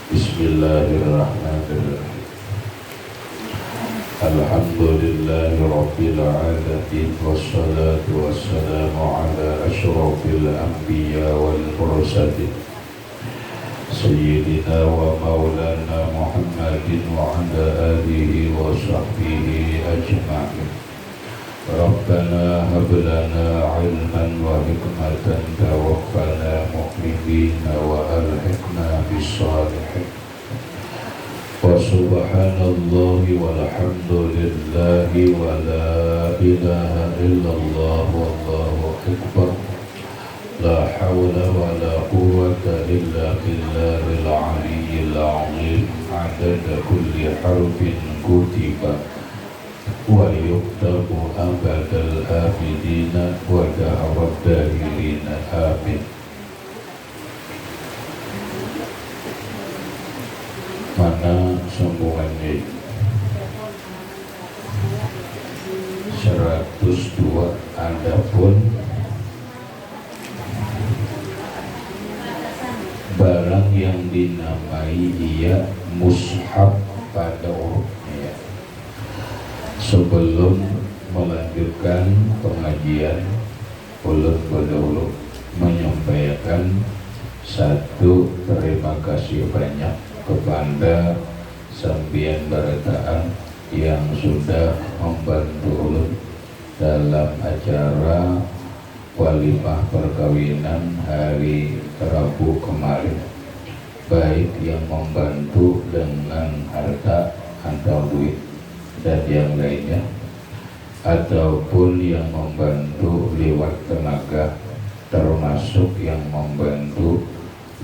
Bismillahirrahmanirrahim. Alhamdulillahi rabbil alamin, wassalatu wassalamu ala asyrafil anbiya wal mursalin Sayyidina wa maulana Muhammadin wa ala alihi wa sahbihi ajma'in. Rabbana hablana ilman wa hikmatan tawaffana mu'minina wa alhiqna bis-shalihin. Wa subhanallahi walhamdulillahi wa la ilaha illallah wallahu akbar. La hawla wa la quwwata illa billahil aliyyil azim. Adada kulli harfin kutiba wa yuktabu abadal abidina wa da'awad dahirina amin. Mana sambungannya 102. Adapun barang yang dinamai ia mushaf pada urutnya. Sebelum melanjutkan pengajian, ulun berdahulu menyampaikan satu terima kasih banyak kepada sambian barataan yang sudah membantu ulun dalam acara walimah perkawinan hari Rabu kemarin, baik yang membantu dengan harta atau duit dan yang lainnya, ataupun yang membantu lewat tenaga, termasuk yang membantu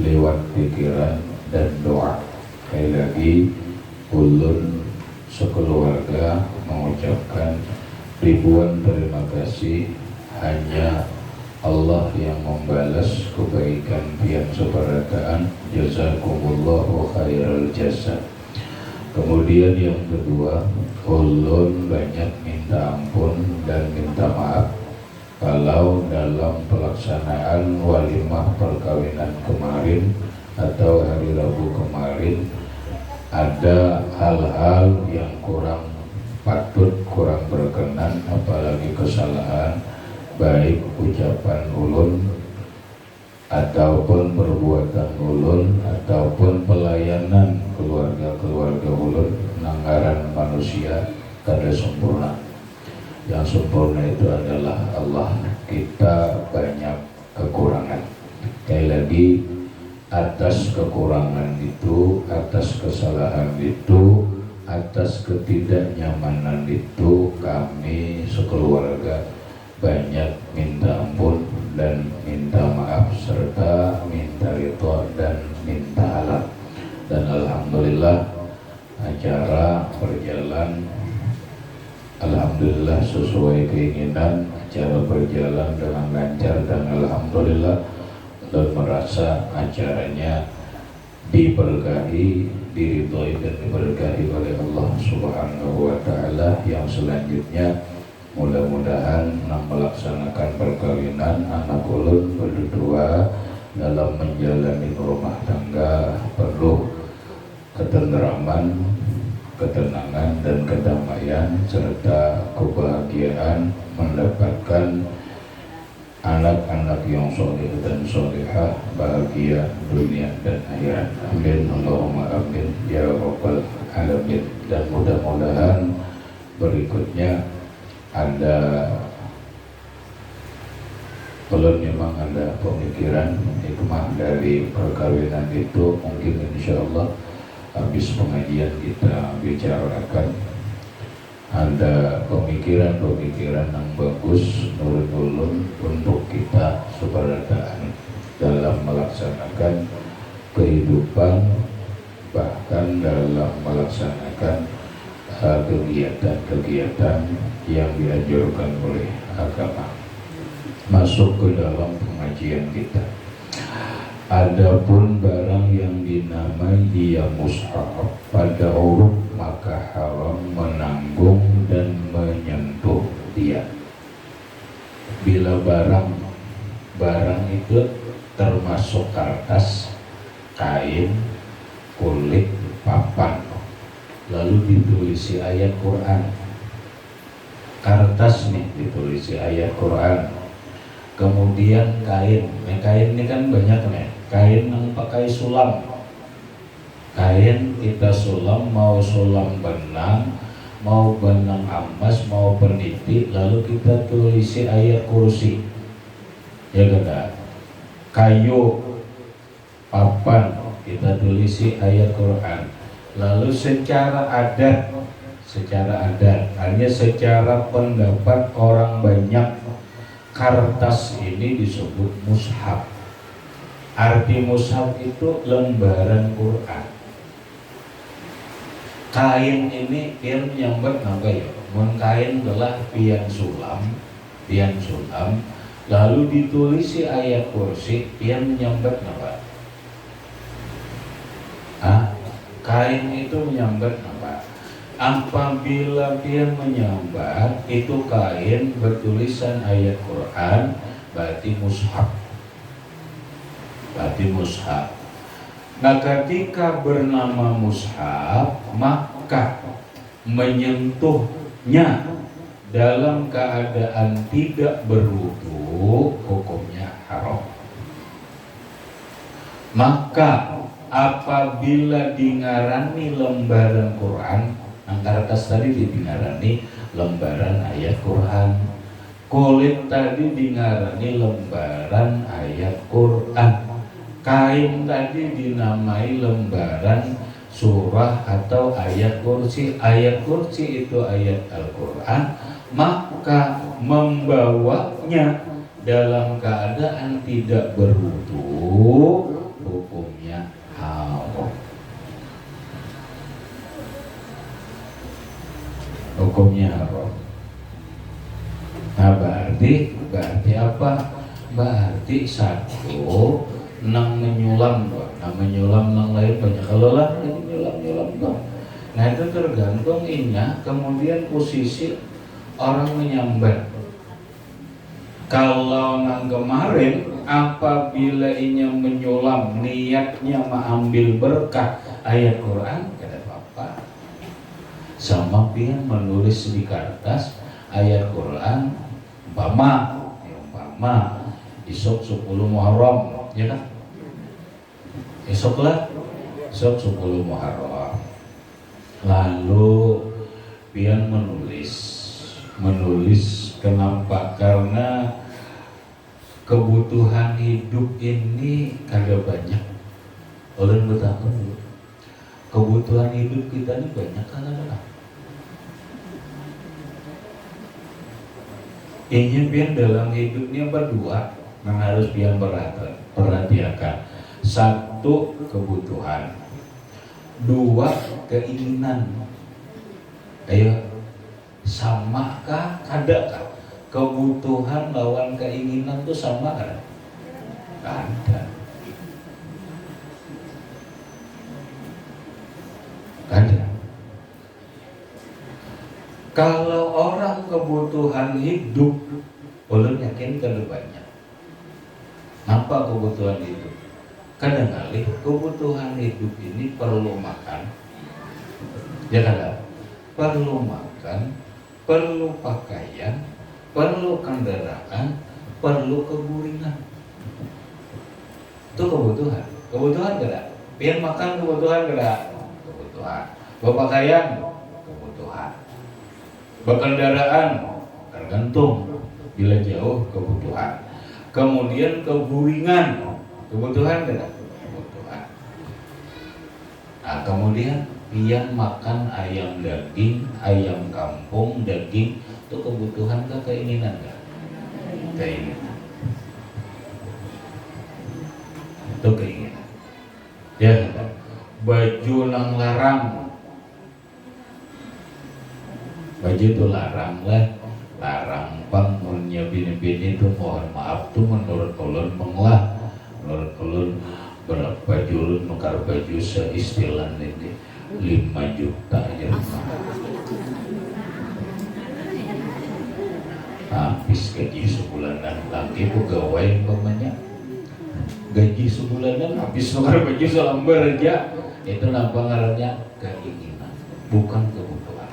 lewat pikiran dan doa. Sekali lagi ulun sekeluarga mengucapkan ribuan terima kasih. Hanya Allah yang membalas kebaikan pian sebarataan. Jazakumullahu khairal jasa. Kemudian yang kedua, ulun banyak minta ampun dan minta maaf kalau dalam pelaksanaan walimah perkawinan kemarin atau hari Rabu kemarin ada hal-hal yang kurang patut, kurang berkenan, apalagi kesalahan, baik ucapan ulun ataupun perbuatan ulun ataupun pelayanan keluarga-keluarga ulun. Nanggaran manusia kada sempurna. Yang sempurna itu adalah Allah. Kita banyak kekurangan. Sekali lagi, atas kekurangan itu, atas kesalahan itu, atas ketidaknyamanan itu, kami sekeluarga banyak minta ampun dan minta maaf serta minta ridho dan minta halal. Dan alhamdulillah acara berjalan alhamdulillah sesuai keinginan. Acara berjalan dengan lancar dan alhamdulillah dan merasa acaranya diberkahi, diridhoi dan diberkahi oleh Allah Subhanahu wa taala. Yang selanjutnya mudah-mudahan melaksanakan perkawinan anak ulun berdua dalam menjalani rumah tangga perlu ketenteraman, ketenangan dan kedamaian serta kebahagiaan, mendapatkan anak-anak yang soleh dan solehah, bahagia dunia dan akhirat. Amin Allahumma amin ya rabbal alamin. Dan mudah-mudahan berikutnya ada, kalau memang ada pemikiran hikmah dari perkawinan itu, mungkin insya Allah habis pengajian kita bicarakan. Ada pemikiran-pemikiran yang bagus menurut ulun untuk kita sebarataan dalam melaksanakan kehidupan, bahkan dalam melaksanakan kegiatan-kegiatan yang dianjurkan oleh agama. Masuk ke dalam pengajian kita. Adapun barang yang dinamai ia mushaf pada uruf, maka haram menanggung dan menyentuh dia. Bila barang itu termasuk kertas, kain, kulit papan, lalu ditulisi ayat Quran, kertas nih ditulisi ayat Quran, kemudian kain. Nah, kain ini kan banyak nih, kain yang pakai sulam, kain kita sulam, mau sulam benang, mau benang emas, mau peniti, lalu kita tulisi ayat kursi, ya kan? Kayu papan kita tulisi ayat Quran. Lalu secara adat, hanya secara pendapat orang banyak, kertas ini disebut mushaf. Arti mushaf itu lembaran Quran. Kain ini pian nyambat apa ya? Mun kain adalah pian sulam, lalu ditulisi ayat kursi, pian nyambat apa? Kain itu menyambat apa? Apabila pian menyambat itu kain bertulisan ayat Quran, berarti mushaf. Nah, ketika bernama mushaf, maka menyentuhnya dalam keadaan tidak berwudu hukumnya haram. Maka apabila dingarani lembaran Quran, antara kertas tadi dingarani lembaran ayat Quran, kulit tadi dingarani lembaran ayat Quran, kain tadi dinamai lembaran surah atau ayat kursi. Ayat kursi itu ayat Al-Quran, maka membawanya dalam keadaan tidak berwudu hukumnya haram. Nah, berarti apa? Berarti satu nang menyulam nang lain banyak. Kalau lah nyulam dong. Nah, itu tergantung inya, kemudian posisi orang menyambat. Kalau nang kemarin apabila inya menyulam niatnya mengambil berkah ayat Quran, tidak apa-apa. Sama pian menulis di kertas ayat Quran, umpama isok 10 Muharram, ya kan? Esok 10 Muharram. Lalu pian menulis kenapa? Karena kebutuhan hidup ini kagak banyak. Ulun betapa dulu. Kebutuhan hidup kita ini banyak kan ada. Ini pian dalam hidupnya berdua yang harus pian perhatikan. Satu, kebutuhan. Dua, keinginan. Ayo, samakah? Adakah kebutuhan lawan keinginan itu sama kan? Ada. Kalau orang kebutuhan hidup, ulun yakin kalau banyak. Apa kebutuhan hidup? Kadang-kadang kebutuhan hidup ini perlu makan, ya kan? Perlu makan, perlu pakaian, perlu kendaraan, perlu keguringan. Itu kebutuhan. Kebutuhan tidak? Biar makan kebutuhan tidak? Kebutuhan. Berpakaian kebutuhan. Berkendaraan tergantung, bila jauh kebutuhan. Kemudian keguringan kebutuhan tidak? Kebutuhan. Nah, kemudian pian makan ayam daging, ayam kampung, daging, itu kebutuhan ke keinginan enggak? Keinginan. Itu keinginan. Ya, baju nang larang. Baju itu larang lah. Larang pang punya bini-bini itu mohon maaf tuh menurut ulun menglah. Menurut ulun baju ulun nukar baju seistilah ini 5 juta aja. Habis gaji sebulanan lagi pegawai umpamanya. Gaji sebulanan habis nukar baju selembar aja Itu apa ngarannya? Keinginan, bukan kebutuhan.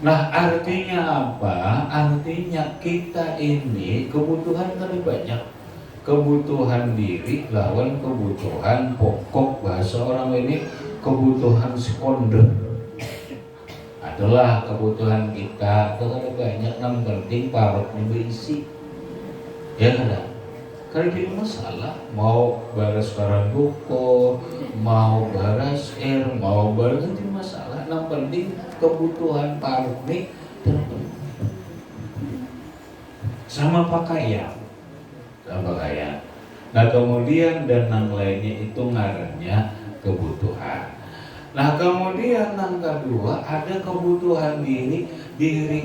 Nah, artinya apa? Artinya kita ini kebutuhan kan banyak. Kebutuhan diri lawan kebutuhan pokok, bahasa orang ini kebutuhan sekunder. Adalah kebutuhan kita itu ada banyak, yang penting parutnya berisi. Ya kan? Karena jadi masalah mau baras barang buko, mau baras air, mau baras itu masalah. Yang penting kebutuhan parutnya terpenuhi. Sama pakaian. Nah kemudian dan yang lainnya itu ngarannya kebutuhan. Nah kemudian yang kedua ada kebutuhan diri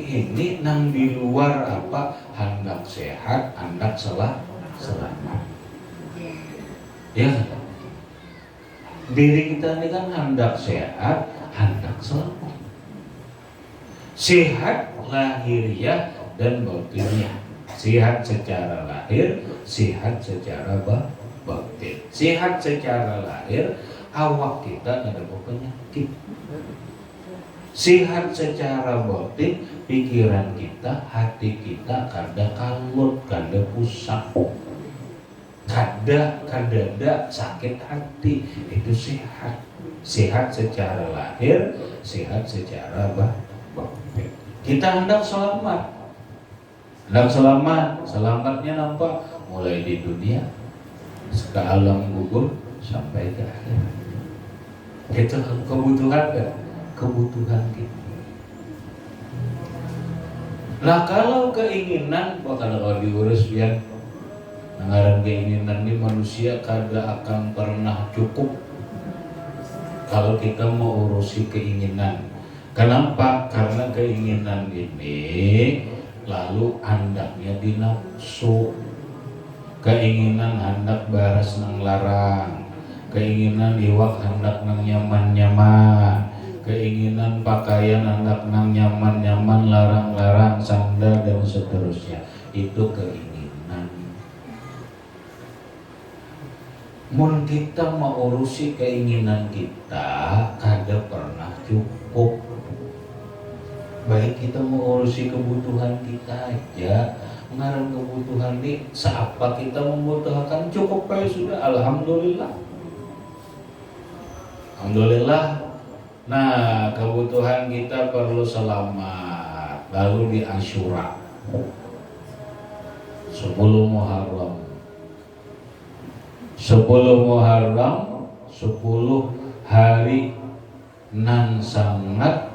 ini nang di luar apa? Hendak sehat, hendak selamat. Ya, diri kita ini kan hendak sehat, hendak selamat. Sehat lahiriah dan batinnya. Sehat secara lahir, sehat secara batin. Sehat secara lahir, awak kita nggak ada penyakit. Sehat secara batin, pikiran kita, hati kita kada kalut, kada pusat, kada sakit hati. Itu sehat. Sehat secara lahir, sehat secara batin. Kita hendak selamat. Selamatnya nampak mulai di dunia ke alam kubur sampai ke akhirat. Itu kebutuhan kan? Kebutuhan kita. Nah kalau keinginan, kalau diurus biar ngaran keinginan ini manusia kada akan pernah cukup kalau kita mau urusi keinginan. Kenapa? Karena keinginan ini lalu handaknya di nafsu, keinginan hendak baras nang larang, keinginan iwak hendak nang nyaman, keinginan pakaian hendak nang nyaman, larang sandal dan seterusnya. Itu keinginan. Mun kita mau urusi keinginan kita kada pernah cukup. Baik kita mau urusi kebutuhan kita aja, mengarang kebutuhan ini seapa kita membutuhkan cukup baik sudah, alhamdulillah. Nah kebutuhan kita perlu selamat, lalu di Asyura 10 Muharram 10 hari nan sangat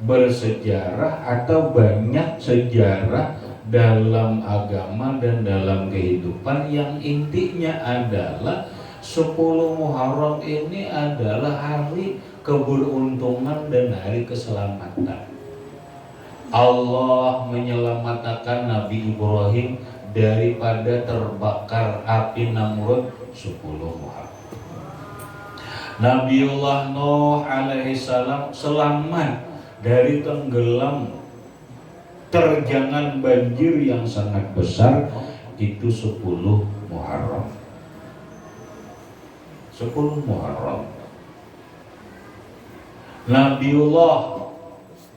bersejarah atau banyak sejarah dalam agama dan dalam kehidupan, yang intinya adalah 10 Muharram ini adalah hari keberuntungan dan hari keselamatan. Allah menyelamatkan Nabi Ibrahim daripada terbakar api Namrud 10 Muharram. Nabiullah Nuh alaihissalam selamat dari tenggelam terjangan banjir yang sangat besar, itu 10 Muharram. 10 Muharram. Nabiullah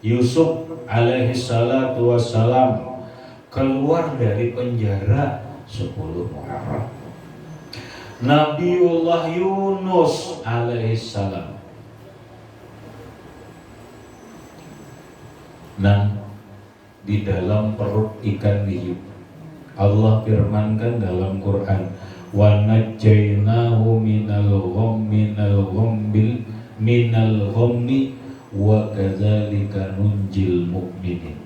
Yusuf alaihissalatu wassalam keluar dari penjara 10 Muharram. Nabiullah Yunus alaihissalam di dalam perut ikan hiu. Allah firmankan dalam Quran, wa najjaynahu minal ghammi wa kadzalika nunjil mu'minin.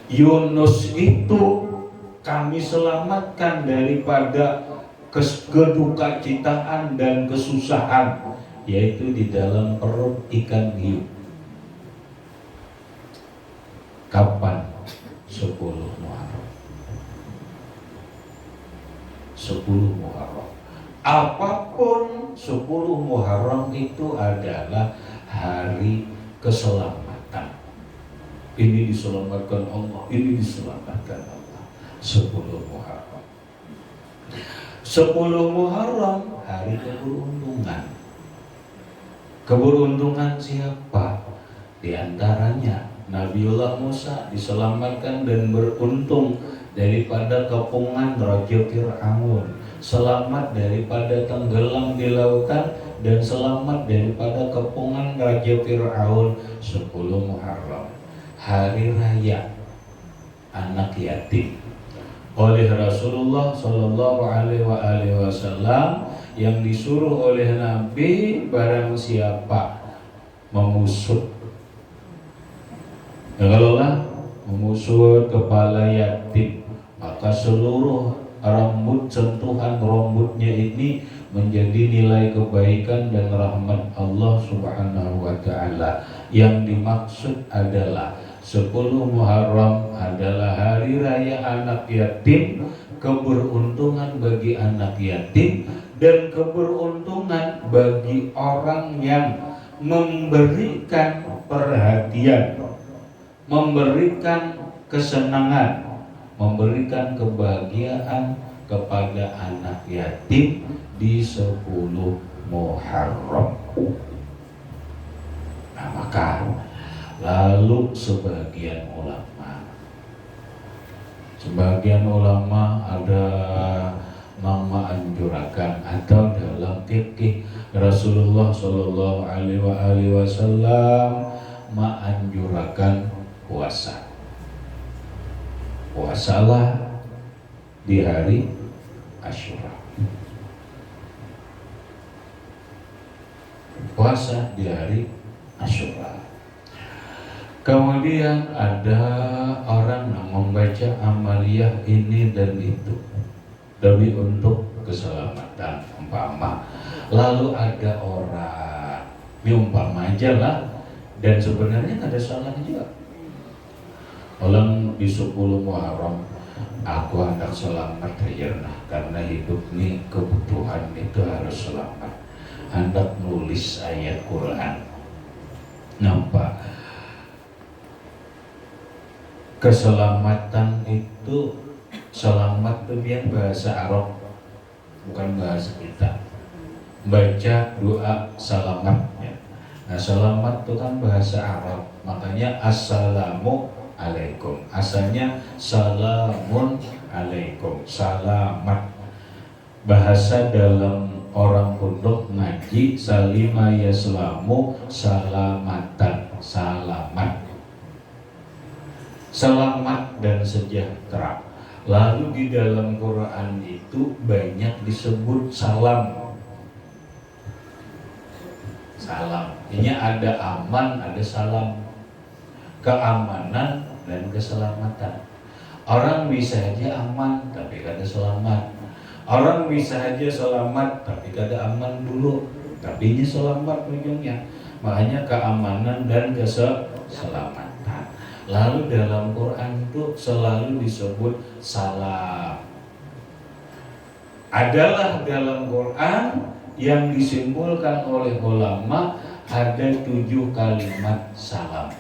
Yunus itu kami selamatkan daripada kedukacitaan dan kesusahan, yaitu di dalam perut ikan hiu. Kapan? 10 Muharram. 10 Muharram. Apapun 10 Muharram itu adalah hari keselamatan. Ini diselamatkan Allah, ini diselamatkan Allah. 10 Muharram. 10 10 Muharram hari keberuntungan. Keberuntungan siapa? Di antaranya Nabiullah Musa diselamatkan dan beruntung daripada kepungan Raja Fir'aun, selamat daripada tenggelam di lautan, dan selamat daripada kepungan Raja Fir'aun. 10 Muharram hari raya anak yatim oleh Rasulullah Shallallahu Alaihi Wasallam, yang disuruh oleh Nabi barang siapa memusut, kalau memusut kepala yatim, maka seluruh rambut, sentuhan rambutnya ini menjadi nilai kebaikan dan rahmat Allah Subhanahu wa Ta'ala. Yang dimaksud adalah 10 Muharram adalah hari raya anak yatim, keberuntungan bagi anak yatim dan keberuntungan bagi orang yang memberikan perhatian, memberikan kesenangan, memberikan kebahagiaan kepada anak yatim di 10 Muharram. Nah, maka lalu sebagian ulama ada menganjurkan atau dalam fikih Rasulullah Shallallahu Alaihi Wasallam menganjurkan puasalah di hari Asyura, puasa di hari Asyura. Kemudian ada orang yang membaca amaliyah ini dan itu demi untuk keselamatan umpama. Lalu ada orang, ini umpama aja lah, dan sebenarnya ada salahnya juga. Orang di 10 Muharram, aku hendak selamat ya, karena hidup ini kebutuhan itu harus selamat. Hendak nulis ayat Quran, nampak keselamatan itu, selamat itu biar bahasa Arab, bukan bahasa kita. Baca doa selamat ya. Nah, selamat itu kan bahasa Arab, makanya assalamu alaikum, asalnya salamun alaikum, selamat. Bahasa dalam orang pondok ngaji salima yaslamu salamatan, selamat, selamat dan sejahtera. Lalu di dalam Quran itu banyak disebut salam. Ini ada aman, ada salam, keamanan dan keselamatan. Orang bisa aja aman tapi kada selamat. Orang bisa aja selamat tapi kada aman dulu, tapi ini selamat ujungnya. Makanya keamanan dan keselamatan. Lalu dalam Quran itu selalu disebut salam. Adalah dalam Quran yang disimpulkan oleh ulama ada 7 kalimat salam.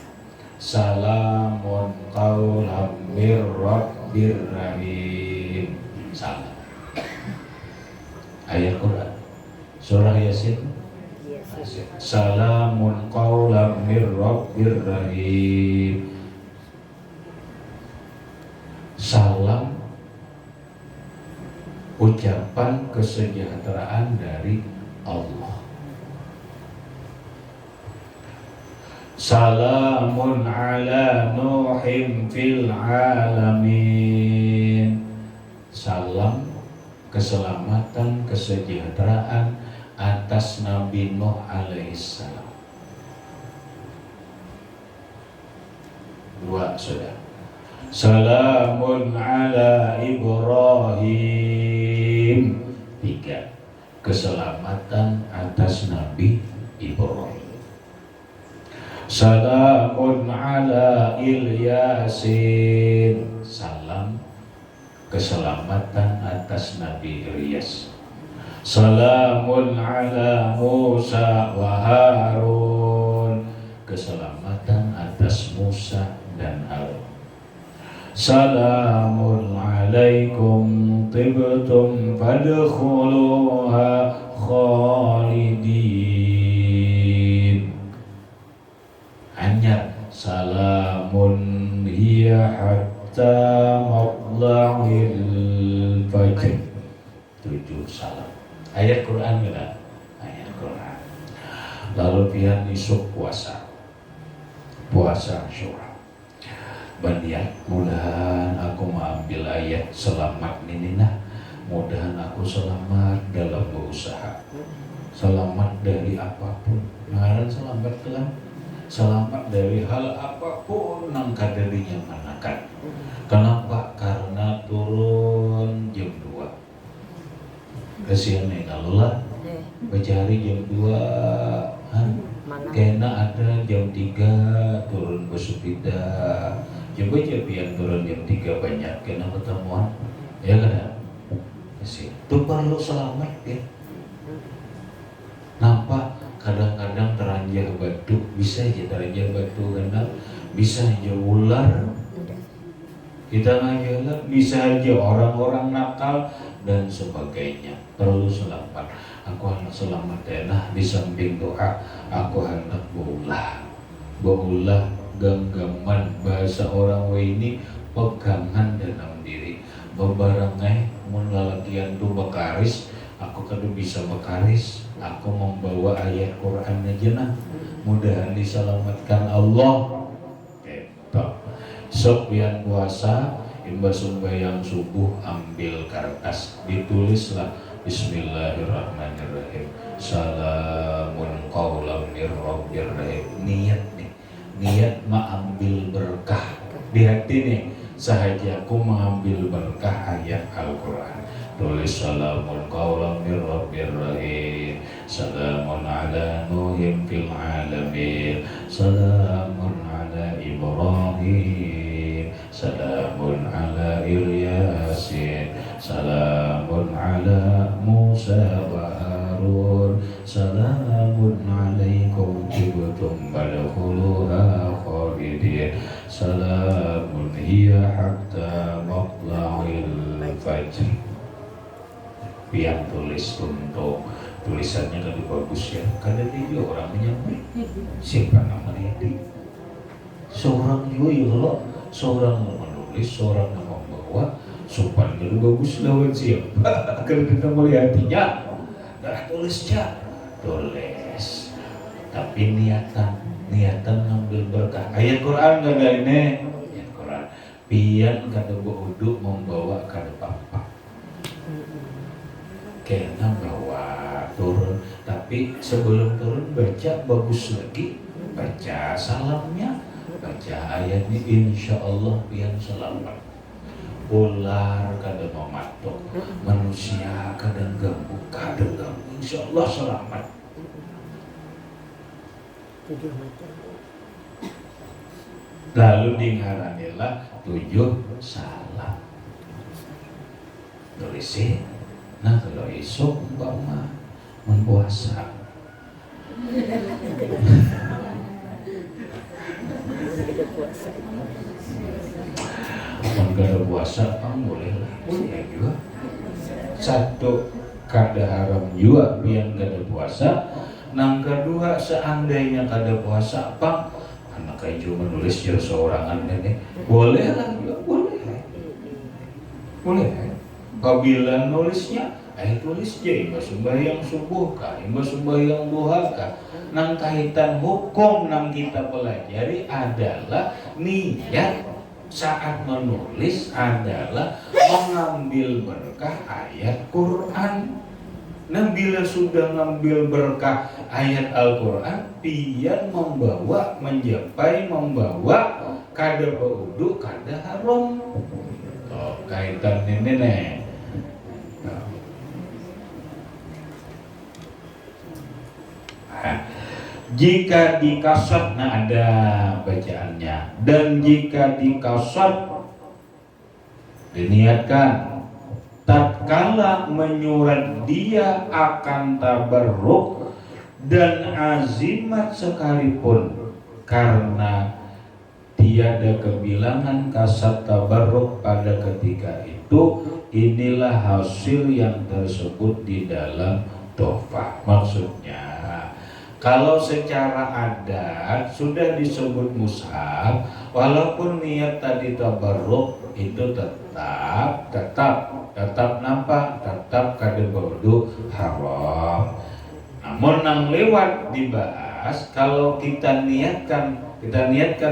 Salamun qaulam mir rabbir rahim. Salam. Ayat Quran surah Yasin. Salamun qaulam mir rabbir rahim. Salam ucapan kesejahteraan dari Allah. Salamun ala nuhim fil alamin. Salam keselamatan, kesejahteraan atas Nabi Nuh alaihissalam. 2 sudah. Salamun ala Ibrahim. 3. Keselamatan atas Nabi Ibrahim. Salamun ala Ilyasin. Salam keselamatan atas Nabi Ilyas. Salamun ala Musa wa Harun. Keselamatan atas Musa dan Harun. Salamun alaikum tibtum fadkhuluha khalidin. Hanya salamun hiya hatta matla'il fajr. 7 salam. Ayat Quran kita. Ayat Quran. Lalu pian isuk puasa. Puasa Asyura. Bandiat, mudahan aku mengambil ayat selamat ini nah. Mudahan aku selamat dalam berusaha. Selamat dari apapun. Ngaran selamat kan? Selamat dari hal apapun nang kaderinya manakan. Kenapa? Karena turun jam 2. Kasihan nih kalau lah mencari jam 2 kena ada jam 3 turun bersepeda. Coba jabian turun jam 3 banyak kena pertemuan. Ya kan? Itu perlu selamat ya. Nampak kadang-kadang teranjah batu, bisa aja teranjah batu karena bisa aja ular. Kita ngajalah bisa aja orang-orang nakal dan sebagainya. Perlu selamat. Aku hendak selamat ya. Nah di samping doa aku hendak baulah genggaman bahasa orang ini pegangan dalam diri. Bebarangai mun lalakian tu bekaris, aku kada bisa bekaris. Aku membawa ayat Quran aja nah. Mudahan diselamatkan Allah. Gitu. Sok yang puasa, imbas sembahyang subuh ambil kertas, ditulislah Bismillahirrahmanirrahim. Salamun qaulam mir rabbir rahim. Niat nih. Niat mengambil berkah di hati nih. Sahaja aku mengambil berkah ayat Al-Qur'an. Tulis salamun qaulam mir rabbir rahim. Salamun ala nuhin fil alamin. Salamun ala Ibrahim. Salamun ala Ilyasin. Salamun ala Musa wa Harun. Salamun alaikum tibtum fadkhuluha khalidin. Salamun hiya hatta matla'il fajr. Biar tulis untuk tulisannya lebih bagus ya. Karena dia orang menyampaikan. Siapa namanya dia? Seorang juga ya Allah. Seorang menulis, seorang yang membawa, sopan jadi bagus lawan siapa? Kalau kita melihatnya, dah tulisnya, tulis. Tapi niatan ngambil berkah. Ayat Quran gak ada ini. Ayat Quran. Pian kada berwudu membawa kada papa. Kena bawa turun. Tapi sebelum turun baca bagus lagi. Baca salamnya. Baca ayat ini insya Allah pian selamat. Ular kadang mematuk, manusia kadang ganggu, insya Allah selamat. Lalu dingaranilah 7 salam. Tulisin. Nah kalau esok umpama mempuasa. Kada puasa boleh lah, boleh juga. Satu kada haram juga pian kada puasa. Nang kedua seandainya kada puasa apa? Anak kayu menulis jauh seorangan ini boleh lah juga, boleh. Apabila nulisnya, tulis je imbas sembahyang subuh kah, imbas sembahyang duha kah. Nang kaitan hukum nang kita pelajari adalah niat saat menulis adalah mengambil berkah ayat Quran. Nah bila sudah mengambil berkah ayat Al-Quran, pian membawa kada berwudu kada haram. Kaitan ini nih. Jika dikasat, nah ada bacaannya. Dan jika dikasat, diniatkan tatkala menyurat dia akan tabarruk dan azimat sekalipun, karena tiada kebilangan kasat tabarruk pada ketika itu inilah hasil yang tersebut di dalam tofah. Maksudnya kalau secara adat sudah disebut mushaf, walaupun niat tadi tabarruk itu tetap nampak, tetap kada baudu haram. Namun nang lewat dibahas kalau kita niatkan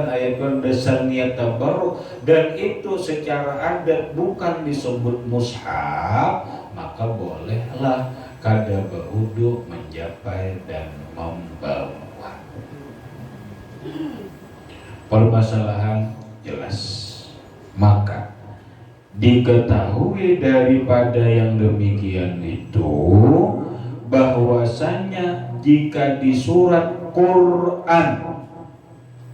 ayat dasar niat tabarruk dan itu secara adat bukan disebut mushaf, maka bolehlah kada baudu mencapai dan membawa. Permasalahan jelas. Maka diketahui daripada yang demikian itu bahwasanya jika di surat Quran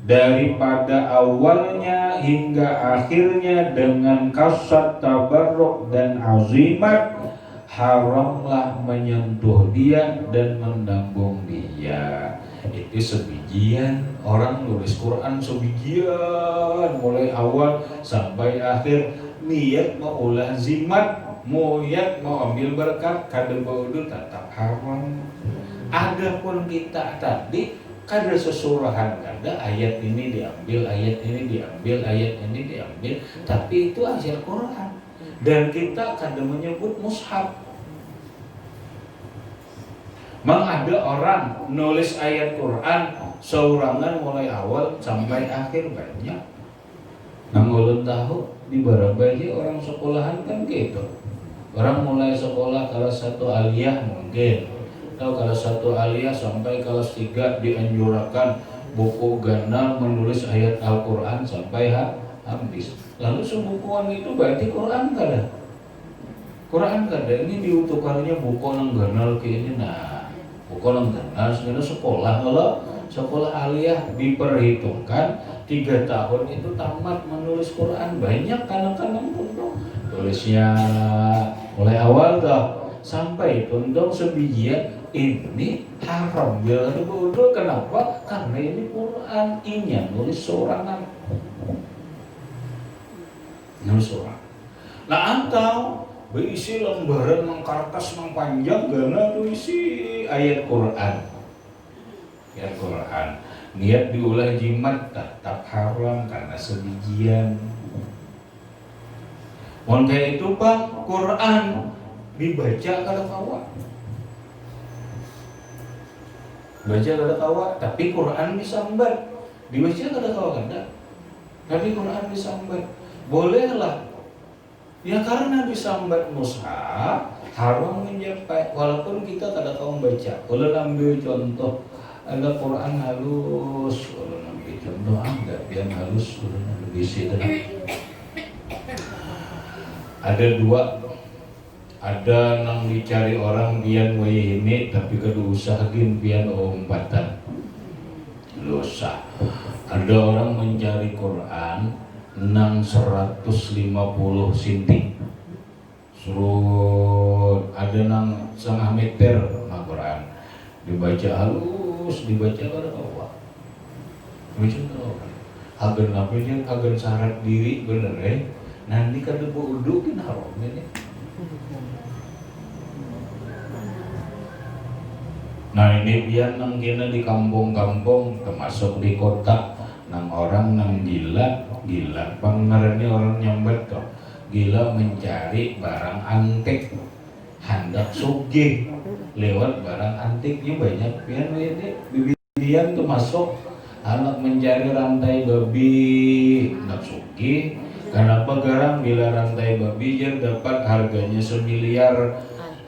daripada awalnya hingga akhirnya dengan kasat tabarruk dan azimat, haramlah menyentuh dia dan mendambung dia. Itu sebijian orang nulis Quran sebijian mulai awal sampai akhir, niat mau ulah zimat, niat mau ambil berkat, kada baudu tetap haram. Adapun kita tadi kada sesurahan, kada ayat ini diambil, ayat ini diambil, ayat ini diambil, tapi itu ayat Quran dan kita kada menyebut mushaf. Ada orang nulis ayat Quran seurangan mulai awal sampai akhir banyak. Nang ulun tahu di Barabaji orang sekolahan kan gitu. Orang mulai sekolah kelas 1 aliyah mungkin, atau kelas 1 aliyah sampai kelas 3 dianjurkan buku ganda menulis ayat Al-Quran sampai habis. Lalu sebukuan itu berarti Quran kada? Quran kada, ini diutukannya buku nang ganal kayak ini. Nah, buku nang ganal sebenarnya sekolah, kalau sekolah aliyah diperhitungkan 3 tahun itu tamat menulis Quran. Banyak kadang-kadang pun tulisnya mulai awal tuh sampai tunduk sebijian, ini haram bila bodoh. Kenapa? Karena ini Quran, ini nulis sorangan, nulis orang. Nah atau berisi lembaran nang kertas nang panjang gana tuh isi ayat Quran. Ayat Quran niat diulah jimat tetap haram karena sebijian. Mohon kayak itu Pak, Quran dibaca kada kawa. Baca kada kawa, tapi Quran disambat. Dibaca kada kawa kada. Tapi Quran disambat. Bolehlah. Ya karena disambat mushaf haram mencapai, walaupun kita kada kawa membaca. Kalau ambil contoh ada Quran halus, kalau ambil contoh enggak biar halus, kalau lebih sederhana. Ada 2, ada nang dicari orang pian wae ini tapi kudu usahakeun pian umpatan dosa. Ada orang mencari Quran nang 150 cm. Surut ada nang 1/2 meter nang Quran. Dibaca halus, dibaca kada kawa. Baca kawa. Agen napanya agen syarat diri bener nanti kada bodoh kan haram ini. Nah ini biar nang kena di kampung-kampung termasuk di kota, nang orang nang gila pengarannya orang nyambat tuh gila mencari barang antik, hendak sugih lewat barang antiknya banyak pian ini bibian tuh masuk anak mencari rantai babi hendak sugih. Kenapa garang bila rantai babi yang dapat harganya 1 miliar?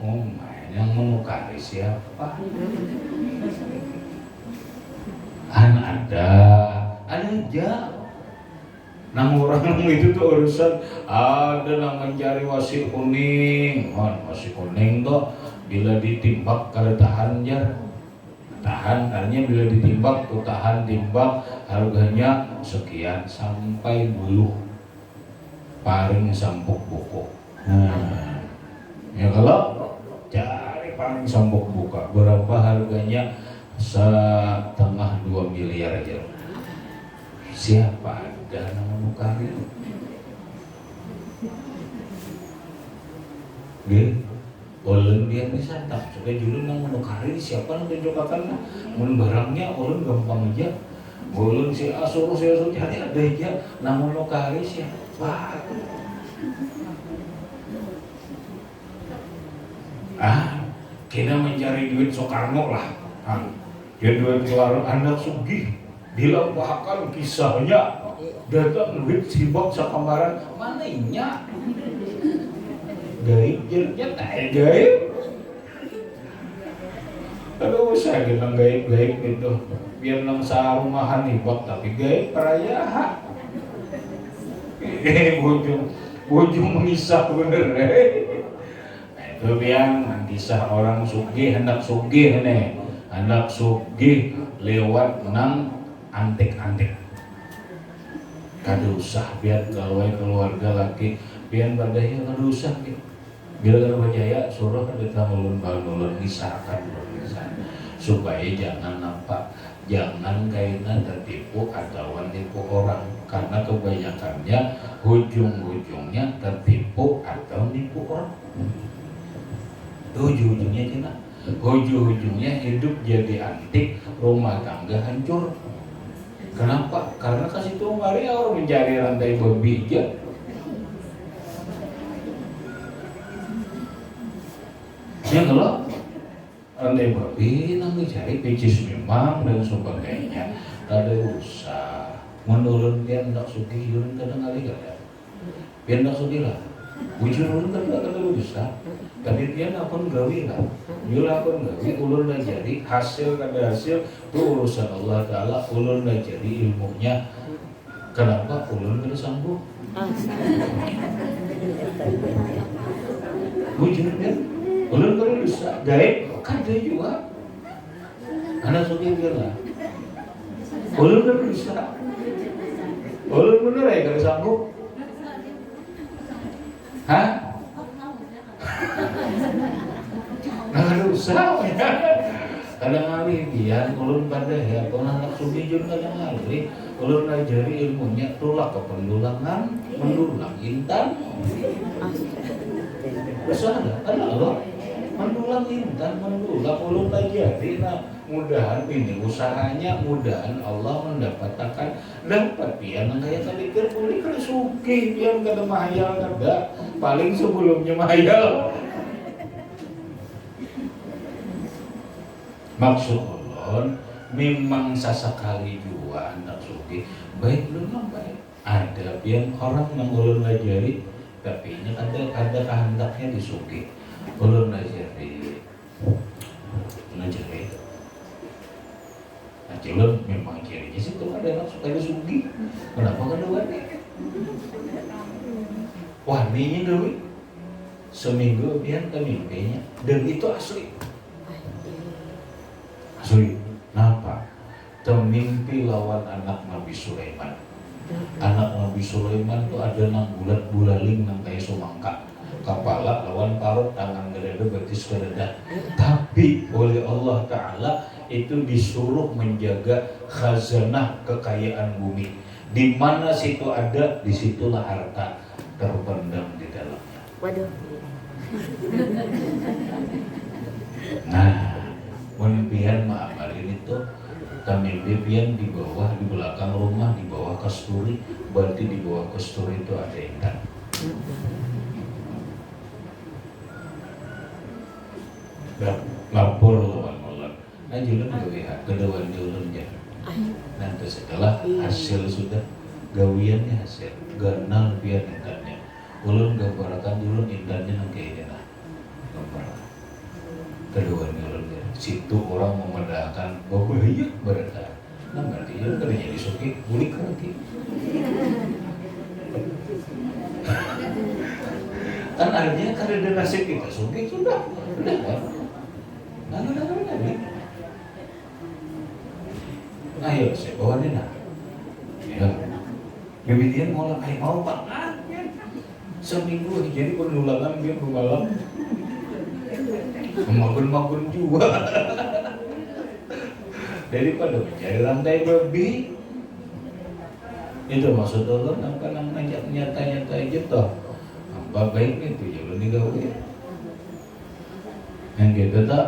Oh yang menukari siapa? Ada aja. Nang orang itu tuh urusan ada nang mencari wasi kuning. Wasi kuning tuh bila ditimbak kada tahan jar. Tahan artinya bila ditimbak tuh tahan timbak harganya sekian sampai buluh. Paling sampuk buku. Nah, ya kalau cari paling sampuk buka berapa harganya 1,5 2 miliar aja. Siapa ada nama nukari? Nggih. Ulun biar disantap, supaya julun nang menukari siapa nang tunjukakan mun barangnya ulun gampang aja. Ulun si suruh cari ada aja nang menukari siapa. Kita mencari duit Soekarno lah. Dia duit keluar anak sugih, dilampahkan kisahnya. Datang duit sibak sakamaran, mana inya? Gaib jadinya tak gaib. Aduh saya bilang gaib gitu. Biar nang sarumahan ibak tapi gaib perayaan. Bujung mengisah bener. Itu yang mengisah orang sugih hendak sugih nih. Hendak sugih lewat nang antek-antek. Kada usah biar gawe keluarga laki biar badai kada usah gitu. Bila kada percaya suruh kita ulun ngisahkan supaya jangan nampak, jangan kaitan tertipu atau tipu orang, karena kebanyakannya ujung-ujungnya tertipu atau nipu orang. Itu ujung-ujungnya cina, ujung-ujungnya hidup jadi antik, rumah tangga hancur. Kenapa? Karena kasih tuh mari orang mencari rantai berbija. Ya kalau rantai babi nang cari picis memang dan sebagainya, ada usah menurun dia hendak sugih yun kadang kali kada dia hendak sugih lah bujur ulun kada usah tapi dia akan gawi lah yula akan gawi ulun dah jadi hasil kada hasil itu urusan Allah Ta'ala. Ulun dah jadi ilmunya, kenapa ulun kada sanggup bujur dia ulun kada bisa gaib kada juga anak sugih dia lah ulun kada bisa. Ulun bener ya kada sanggup. Hah? Nah kada usah. Kadang ngalih biar ulun pada ya kau anak sugih jun kadang ngalih. Ulun ngajari ilmunya tulak kependulangan, mendulang intan. Usah ada loh. Mendulang intan, mendulang ulun ngajari nah mudahan ini usahanya, mudahan Allah mendapatkan dapat pian nang kaya kalikir boleh kada sugih pian kada mahayal kada paling sebelumnya mahayal. Maksud ulun memang sasakali jua hendak sugih baik ulun mah baik ada pian orang nang ulun ngajari tapi nya ada kehendaknya disugih ulun ngajari Cilon memang cirinya sih tuh ada anak suka disugi. Kenapa kan wani? Waninya dewi seminggu pian ke mimpinya dan itu asli. Asli. Kenapa? Temimpi lawan anak Nabi Sulaiman. Anak Nabi Sulaiman tuh ada nang bulat bulaling nang kayak sumangka. Kepala lawan parut, tangan gedede betis gedede. Tapi oleh Allah Ta'ala itu disuruh menjaga khazanah kekayaan bumi. Di mana situ ada, disitulah harta terpendam di dalamnya. Waduh. Nah, mimpian ma'amalin itu kami mimpian di bawah, di belakang rumah, di bawah kasturi. Berarti di bawah kasturi itu ada intan. Lapor lawan Allah. Nah julun gawe kedewan julun ya. Nanti setelah hasil sudah gawiannya hasil ganal biar intannya. Ulun gambarakan julun intannya nang kayaknya nah. Gambar. Kedewan julun ya. Situ orang memedahkan bahwa iya berada. Nah berarti julun kerja disuki bulik lagi. Kan artinya karena nasib kita suki sudah kan. Ayo saya bawa dia nak. Ya. Kemudian mau banget. Seminggu jadi pendulangan dia malam. Magun juga. Daripada mencari rantai babi. Itu maksud Allah apa nang nyata-nyata aja toh. Apa baiknya itu jangan digawe. yang gitu tuh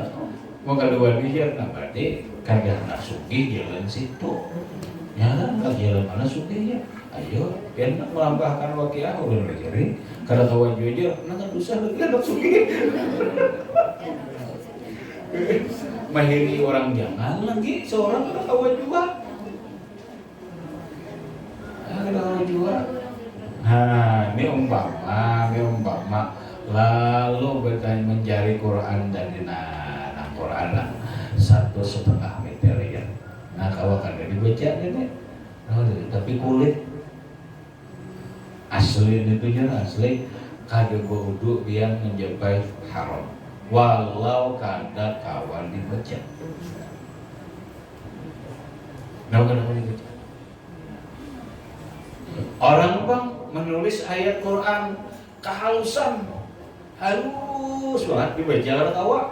mau kedua dia nah berarti kagak nak sugih jalan situ ya kan jalan mana sugihnya ayo biar melambahkan wakiah ulun kiri karena kawan jujur nak dosa lagi nak sugih mahiri orang jangan lagi seorang kada kawan juga kada kawan juga. Nah ini umpama lalu bertanya mencari Quran dan Quran lah 1,5 meter ya. Nah kalau kada dibaca ini, tapi kulit asli itu jelas asli kada wudu yang mencapai haram. Walau kada kawan dibaca. Nah kada kawan dibaca. Orang bang menulis ayat Quran kehalusan halus banget dibaca kada kawan.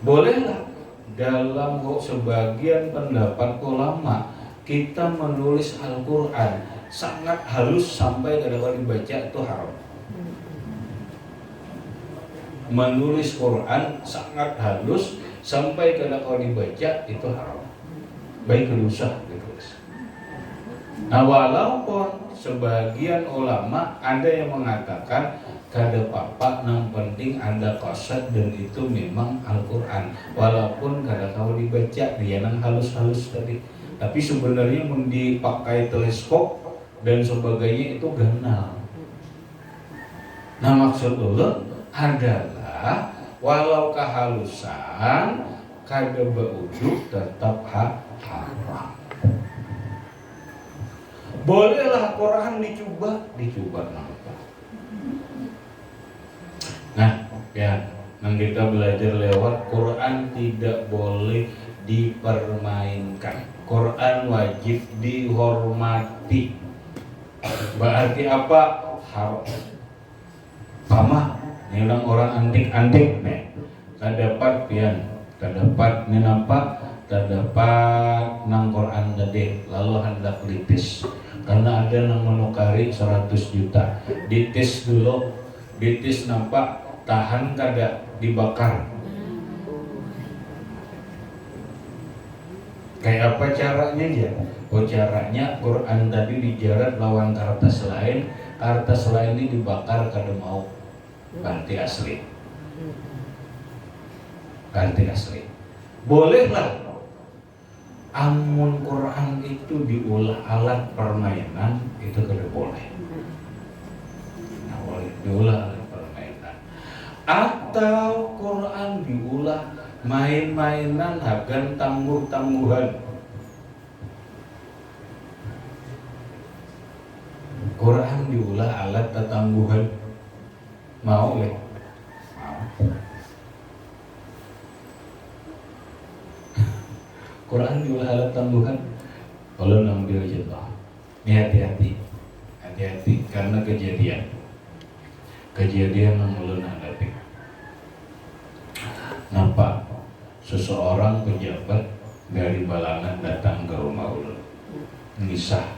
Bolehlah dalam sebagian pendapat ulama kita menulis Al-Quran sangat halus sampai kada kawan dibaca itu haram. Menulis Quran sangat halus sampai kada kawan dibaca itu haram. Baik dosa ditulis. Nah walaupun sebagian ulama ada yang mengatakan kada apa-apa yang penting ada qasad dan itu memang Al-Quran walaupun kada kawan dibaca dia nang halus-halus tadi. Tapi sebenarnya dipakai teleskop dan sebagainya itu ganal. Nah maksud ulun adalah walau kehalusan kada beuduk tetap haram. Bolehlah Quran dicoba nampak. Nah ya, yang kita belajar lewat Quran tidak boleh dipermainkan. Quran wajib dihormati. Berarti apa? Haram. Pamah, ini orang antik-antik nih. Terdapat pian, terdapat ini nampak, terdapat nang Quran tadi, lalu hendak litis. Karena ada yang menukari 100 juta. Ditis dulu, ditis nampak tahan kada dibakar. Kayak apa caranya ya? Oh caranya Quran tadi dijarat lawan kertas lain ini dibakar kada mau. Ganti asli. Bolehlah. Amun Quran itu diulah alat permainan itu kada boleh. Nah, boleh diulah alat permainan. Atau Quran diulah main-mainan hagan tangguh-tangguhan. Quran diulah alat tetangguhan. Mau leh? Mau. Quran diulah alat tangguhan. Kalau ngambil contoh, ini hati-hati karena kejadian yang ulun hadapi. Nampak seseorang pejabat dari Balangan datang ke rumah ulun, ngisah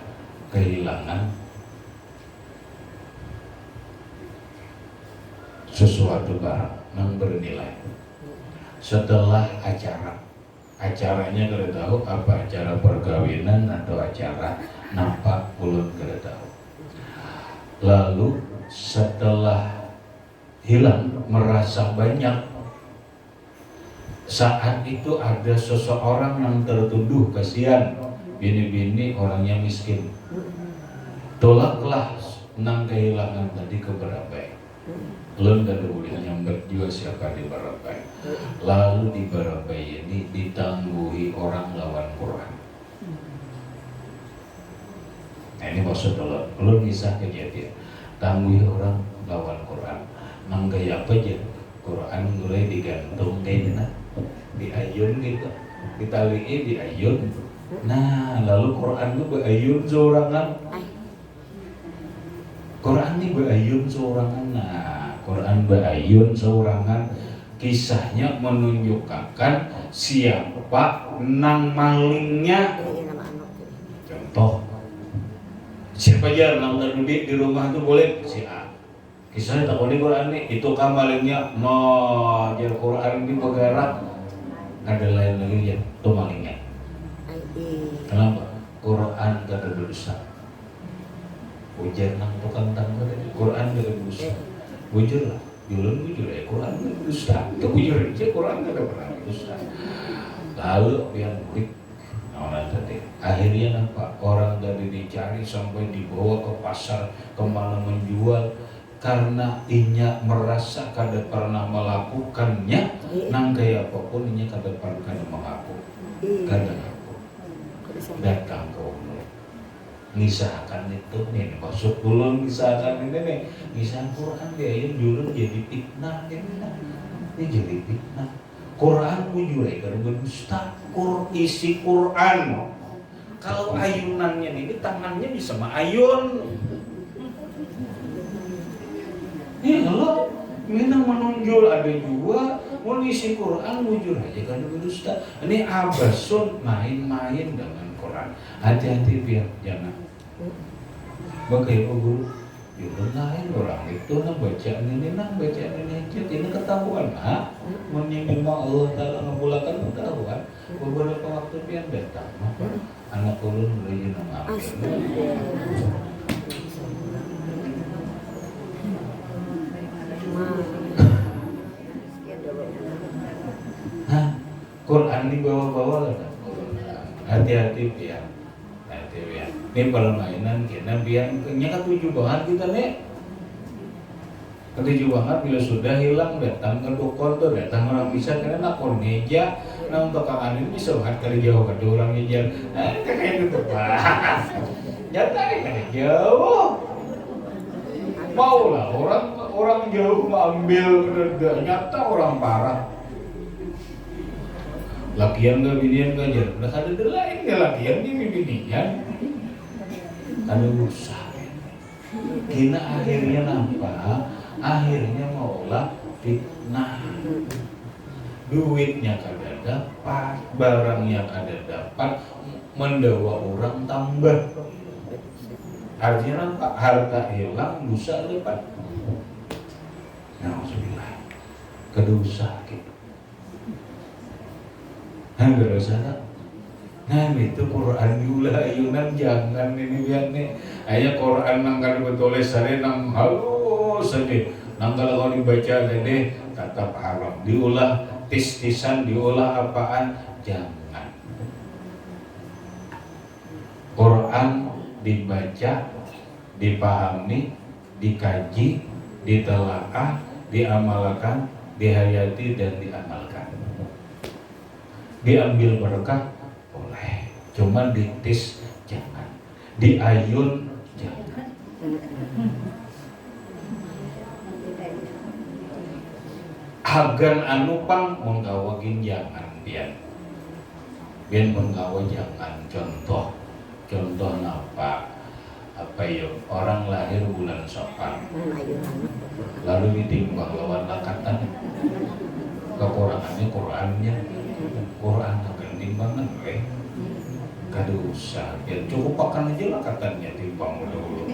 kehilangan sesuatu barang yang bernilai. Setelah acaranya kada tahu apa acara perkawinan atau acara nampak ulun kada tahu. Lalu setelah hilang merasa banyak, saat itu ada seseorang yang tertuduh kasihan bini-bini orangnya miskin. Tolaklah nang kehilangan tadi ke Barabai. Belum kada boleh nyambat juga siapa di Barabai. Lalu di Barabai ini ditangguhi orang lawan Quran. Nah ini maksud belum kisah kejadian. Tangguhi orang lawan Quran. Nang gaya apa aja? Quran mulai digantung kayaknya, diayun gitu, ditaliin diayun. Nah lalu Quran itu berayun seorangan. Quran ini berayun seorangan. Nah Quran berayun seorangan. Kisahnya menunjukkan siapa nang malingnya. Contoh, siapa aja nang terdudik di rumah itu boleh si A. Kisah takut di Quran nih itu kamalingnya no ajar Quran di bergerak ada lain lagi ya itu malingnya. Kenapa? Quran gak ada dosa. Ujar nang tukang tangga tadi Quran gak ada dosa. Bujur lah, julun bujur ya Quran gak ada dosa. Itu bujur aja Quran gak ada pernah dosa. Lalu yang murid tadi akhirnya apa? Orang dari dicari sampai dibawa ke pasar kemana menjual karena inya merasa kada pernah melakukannya nang gaya apapun inya kada pernah mengaku kada ngaku datang ke umur ngisahkan itu nih maksud ulun ngisahkan ini nih ngisah Quran dia yang dulu jadi fitnah ini jadi fitnah Quran bujur kada berdusta isi Quran kalau ayunannya ini tangannya bisa ayun. Iya kalau minang menonjol ada juga mau isi Quran bujur aja kan berdusta. Ini abasun main-main dengan Quran. Hati-hati biar jangan. Bagaimana guru? Yaudah lain orang itu nak bacaan ini aja ini ketahuan nak. Menyinggung Allah Taala ngabulakan ketahuan. Beberapa waktu pian datang maka anak ulun mulai ngambil. Quran dibawa-bawa lah. Hati-hati ya. Ini permainan kita biar nya ketujuh banget kita nih. Ketujuh banget bila sudah hilang datang ke dokter tuh datang orang bisa karena nak meja nah untuk kangen ini bisa banget kali jauh ke orang ngejar kayak gitu pak. Nyata kayak jauh. Mau lah orang jauh ambil nyata orang parah. Lakian gak binian gak jalan, udah ada lain gak lakian ini binian ada usaha. Kina akhirnya nampak, akhirnya maulah fitnah. Duitnya kada dapat, barangnya kada dapat, mendawa orang tambah. Artinya nampak harta hilang, dosa dapat. Nah maksudnya kedosa gitu. Enggak salah. Nah itu Quran juga ayunan jangan ini biar nih. Ayat Quran nang kada betulis sare nang halus saja. Nang kalau dibaca tadi tetap haram. Diulah tis-tisan, diulah apaan? Jangan. Quran dibaca, dipahami, dikaji, ditelaah, diamalkan, dihayati dan diamalkan. Diambil berkah boleh, cuma ditis jangan, diayun jangan. Hagan anu pang menggawagin jangan biar menggawa jangan. Contoh apa ya orang lahir bulan Safar lalu ditimbang lawan lakatan kekurangannya Quran akan timbangan kada usah ya cukup pakan aja lah katanya timbang dulu.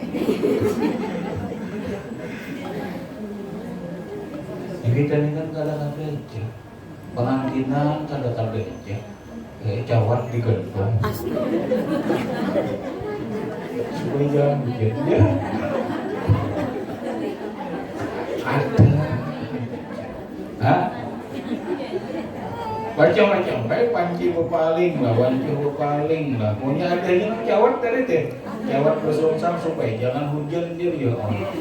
Ya kita ini kan kada aja pengantinan kada aja cawat digantung supaya jangan bikin ya ada macam-macam baik panci bepaling lah punya adanya jawab tadi deh jawab bersungsang supaya jangan hujan dia ya Allah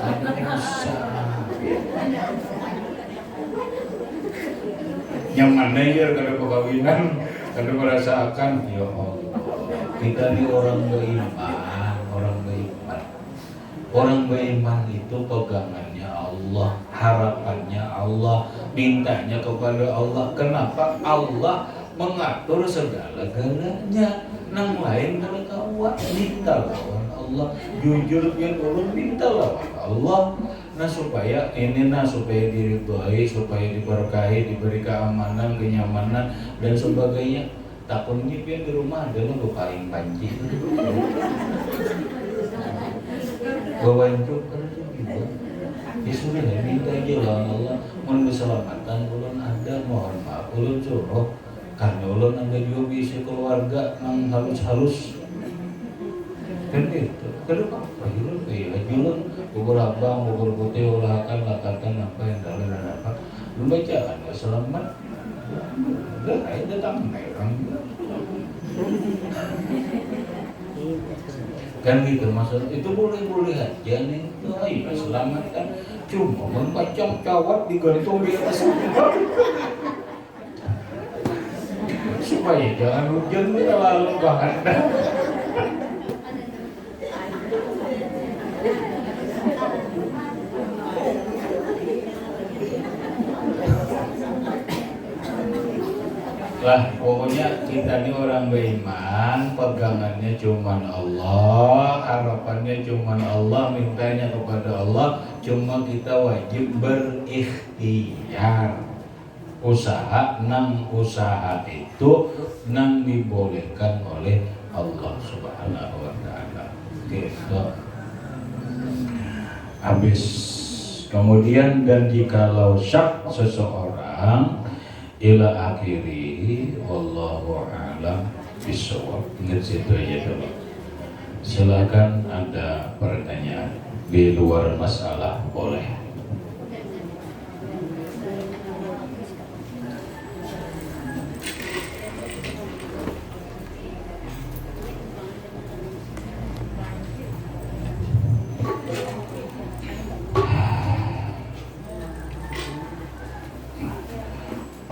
adanya usah nyaman aja kada perkawinan kada merasakan ya Allah kita ini orang beriman itu pegangannya Allah, harapannya Allah, mintanya kepada Allah. Kenapa Allah mengatur segala-galanya? Nang lain kada kawa minta lawan Allah. Jujur biar ulun minta lawan Allah. Supaya diridhoi, supaya diberkahi, diberi keamanan, kenyamanan dan sebagainya. Takutnya biar di rumah ada lo paling panci. Bawancuk terus gitu. sudah minta aja lawan Allah mun keselamatan ulun ada mohon maaf ulun suruh karena ulun ada juga bisa keluarga nang halus-halus kan gitu kenapa ulun kayak ulun bubur abang bubur putih ulahkan lakatan apa yang dalam dan apa belum baca kan ya selamat udah kayak datang merang kan gitu maksud itu boleh aja nih ayo selamat kan cuma membacang cawat digantung di atas supaya jangan hujan terlalu banget lah pokoknya kita ini orang beriman pegangannya cuman Allah harapannya cuman Allah mintanya kepada Allah cuma kita wajib berikhtiar usaha itu nang dibolehkan oleh Allah Subhanahu wa taala gitu habis kemudian dan jikalau syak seseorang ila akhiri wallahu a'lam bishawab ingat situ aja dulu silakan ada pertanyaan di luar masalah boleh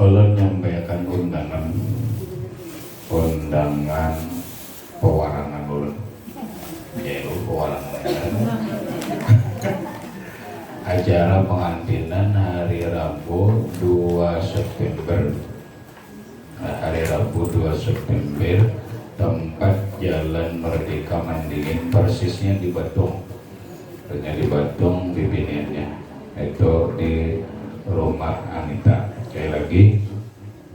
Allah menyampaikan undangan pewarangan ulun ya pewarangan acara pengantinan hari Rabu 2 September hari Rabu 2 September tempat Jalan Merdeka Mandingin persisnya di Batung di Batung bibiniannya itu di rumah Anita. Sekali lagi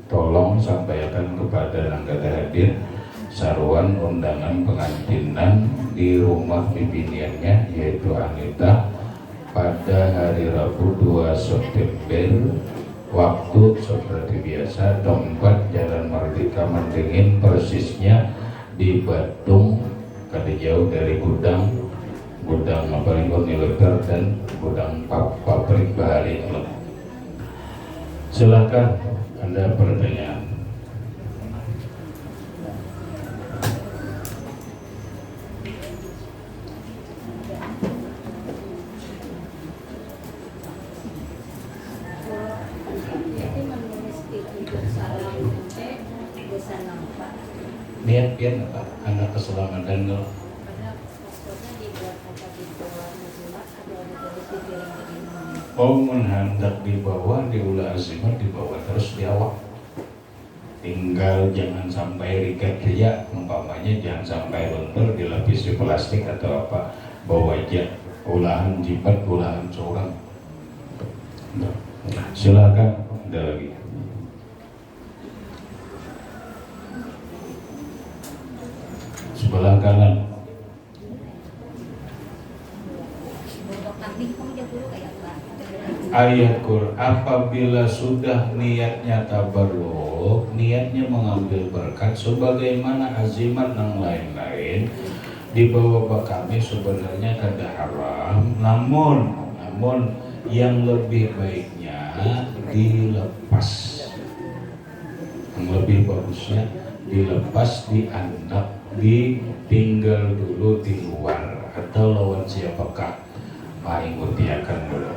tolong sampaikan kepada yang kada hadir saruan undangan pengantinan di rumah bibiniannya yaitu Anita pada hari Rabu 2 September waktu seperti biasa tempat Jalan Merdeka Mandingin persisnya di Batung kada jauh dari gudang Mapalinggo Nilegar dan gudang pabrik Bahari Klub. Silakan Anda pertanyaan. Niat apa? Anak keselamatan lo. Mau menghendak dibawa di ulah azimat dibawa terus di awak. Tinggal jangan sampai riket ria, umpamanya jangan sampai luntur dilapisi plastik atau apa. Bawa aja ulahan jimat, ulahan seorang. Silakan ada lagi. Sebelah kanan. Ayat Quran apabila sudah niatnya tabarruk, niatnya mengambil berkat sebagaimana azimat yang lain-lain dibawa kami sebenarnya kada haram, namun yang lebih baiknya dilepas, yang lebih bagusnya dilepas, diandak, ditinggal dulu di luar atau lawan siapakah mengikuti akan dulu.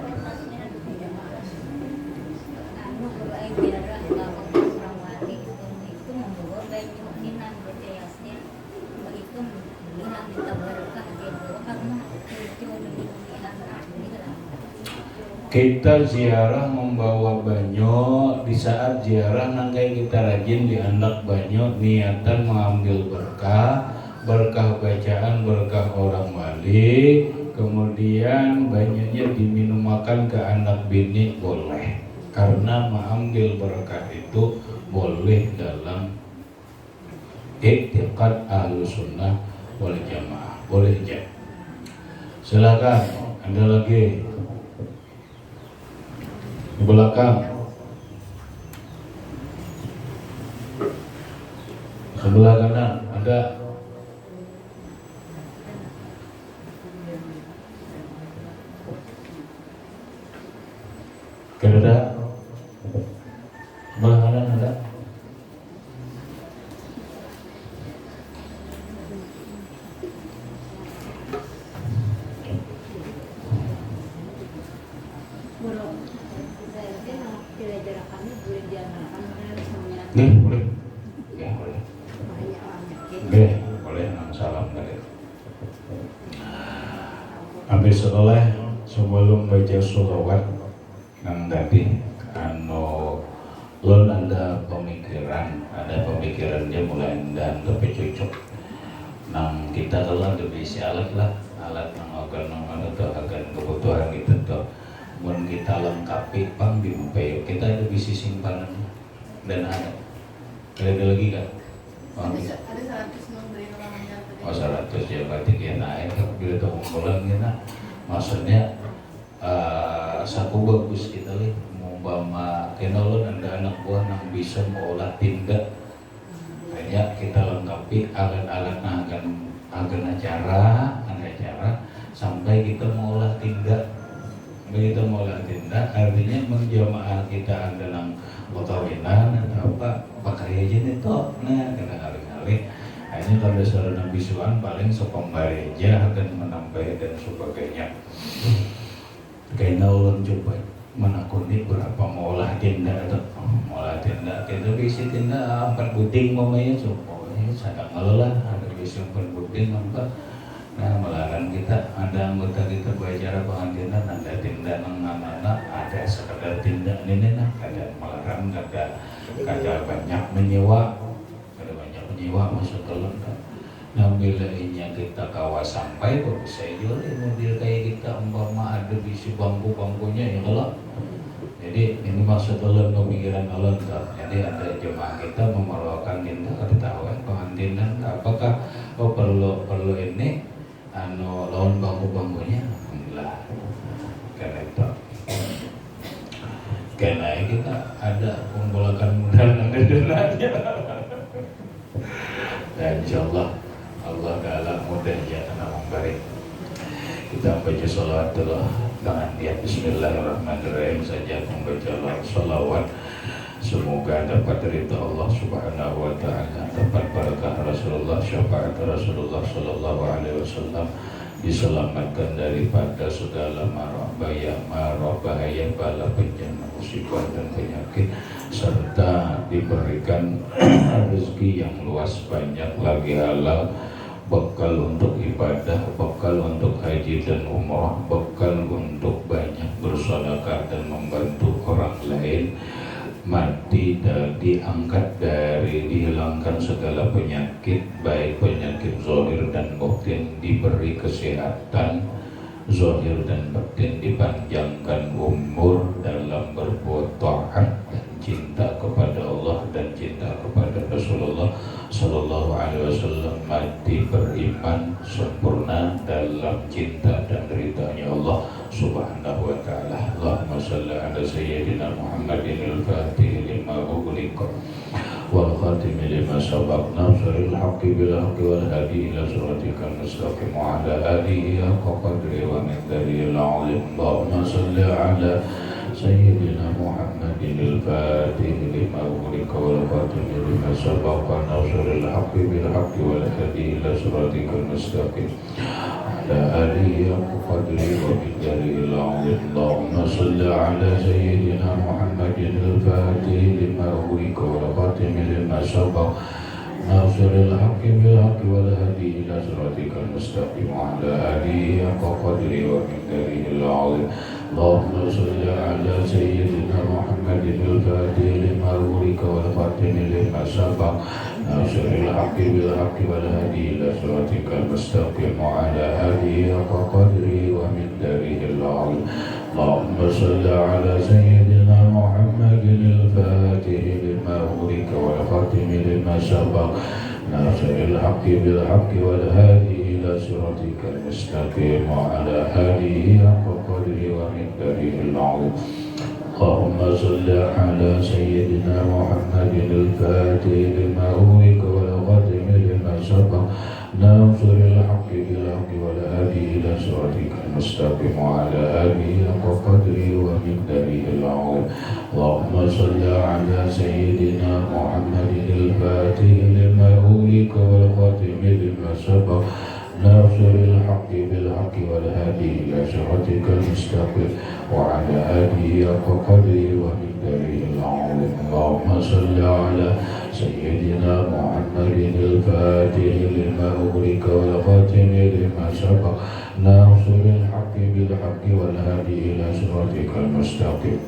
Kita ziarah membawa banyo, di saat ziarah nangkai kita rajin diandak banyo niatan mengambil berkah bacaan, berkah orang wali, kemudian banyaknya diminumkan ke anak bini boleh, karena mengambil berkah itu boleh dalam i'tiqad Ahlussunnah wal Jamaah, boleh aja. Silakan, ada lagi. Di belakang. Sebelah kanan ada. Ada. Sebelah kanan ada. Boleh. Ya, boleh. Boleh nang salam tadi. Habis oleh sebelum baca sholawat nang tadi lon ada pemikiran dia mulai dan tapi cocok nang kita telah dibisi alat nang akan kebutuhan kita tuh mun kita lengkapi pang di MPU kita ada bisi simpanan dan ada lagi kan? Ada 100 memberi orangnya. Oh 100 ya berarti kita naik bila tahu bulan kita maksudnya saku bagus kita lihat umpama kenalon ada anak buah yang bisa mengolah tindak banyak kita lengkapi alat-alat akan acara sampai kita mengolah tindak begitu mengolah tindak artinya menjamaah kita ada yang motorinan atau apa pakai aja nih toh nah kena kali-kali hanya kalau seorang bisuan paling sepembareja akan menambah dan sebagainya kayaknya ulun coba menakuni berapa mau olah tindak atau kita bisa tindak 4 buding mamanya pokoknya sadang ngelola ada bisa 4 buding apa nah melarang kita ada anggota kita belajar pengantinan ada tindak anak ada sekedar tindak ini ada melarang ada banyak menyewa masuk telur kan nah bila ini kita kawas sampai kok bisa jual mobil kayak kita umpama ada di si bangku-bangkunya ya kalau jadi ini maksud telur pemikiran telur jadi ada jemaah kita memerlukan kita ketahuan pengantinan apakah perlu ini lawan bangku-bangkunya alhamdulillah karena kita ada pembolakan modal yang gede dan insyaallah Allah Ta'ala mudah ya tanam barik kita baca sholawat dengan niat bismillahirrahmanirrahim saja membaca sholawat semoga dapat ridha Allah Subhanahu wa Ta'ala dapat barakah Rasulullah syafaat Rasulullah sallallahu alaihi wasallam diselamatkan daripada segala mara bahaya bala bencana musibah dan penyakit serta diberikan rezeki yang luas banyak lagi halal bekal untuk ibadah bekal untuk haji dan umrah bekal untuk banyak bersedekah dan membantu orang lain mati dan diangkat dari dihilangkan segala penyakit baik penyakit zahir dan batin diberi kesehatan zahir dan batin dipanjangkan umur dalam berbuat taat dan cinta kepada Allah dan cinta kepada Rasulullah sallallahu alaihi wasallam mati beriman sempurna dalam cinta dan ridhanya Allah subhanahu wa ta'ala. Allahumma salli ala sayyidina Muhammadin al-fatih lima ughliqa wal khatimi lima sabaq nasril haqqi bil haqqi wal hadi ila siratikal mustaqim wa ala alihi haqqa qadri wa miqdarihi al-'azim. Allahumma salli ala sayyidina Muhammadin al-fatih lima ughliqa wal khatimi lima sabaq nasril haqqi bil haqqi wal hadi ila siratikal mustaqim آله وقدره ومقداره العظيم. اللهم صل على سيدنا محمد الفاتح لما أغلق والخاتم لما سبق ناصر الحق بالحق والهدي إلى صراطك المستقيم وعلى آله وقدره ومقداره العظيم. اللهم صل على سيدنا محمد الفاتح لما أغلق والخاتم لما سبق ناصر الحق بالحق والهدي إلى صراطك المستقيم وعلى آله وقدره ومقداره العظيم. اللهم صل على سيدنا محمد الفاتح لما أغلق والخاتم لما سبق ناصر الحق بالحق والهادي إلى صراطك المستقيم وعلى آله حق قدره ومقداره العظيم. اللهم صل على سيدنا محمد الفاتح لما أغلق والخاتم لما سبق ناصر الحق بالحق والهادي إلى صراطك المستقيم وعلى آله حق قدره ومقداره العظيم. اللهم صل على سيدنا محمد الفاتح لما أغلق والخاتم لما سبق ناصر الحق بالحق والهادي إلى صراطك المستقيم وعلى آله حق قدره ومقداره العظيم. اللهم صل على سيدنا محمد الفاتح لما أغلق والخاتم لما سبق ناصر الحق بالحق والهادي إلى صراطك المستقيم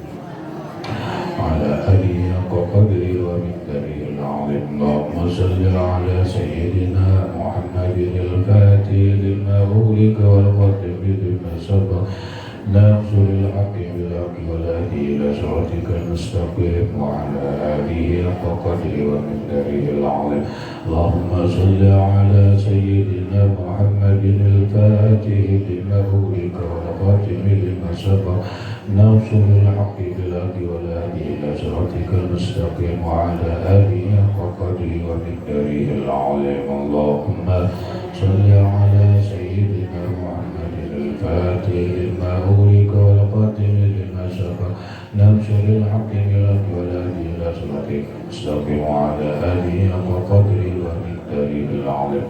على آله حق قدره ومقداره العظيم. اللهم صل على سيدنا محمد الفاتح لما أغلق والخاتم لما سبق ناصر الحق بالحق والهادي إلى صراطك المستقيم وعلى آله حق قدره ومقداره العظيم. اللهم صل على سيدنا محمد الفاتح لما أغلق والخاتم لما سبق ناصر الحق بالحق والهادي إلى صراطك المستقيم وعلى آله حق قدره ومقداره العظيم. اللهم صل على سيدنا محمد الفاتح لما أغلق والخاتم لما سبق ناصر الحق بالحق والهادي إلى صراطك المستقيم وعلى آله حق قدره ومقداره العظيم.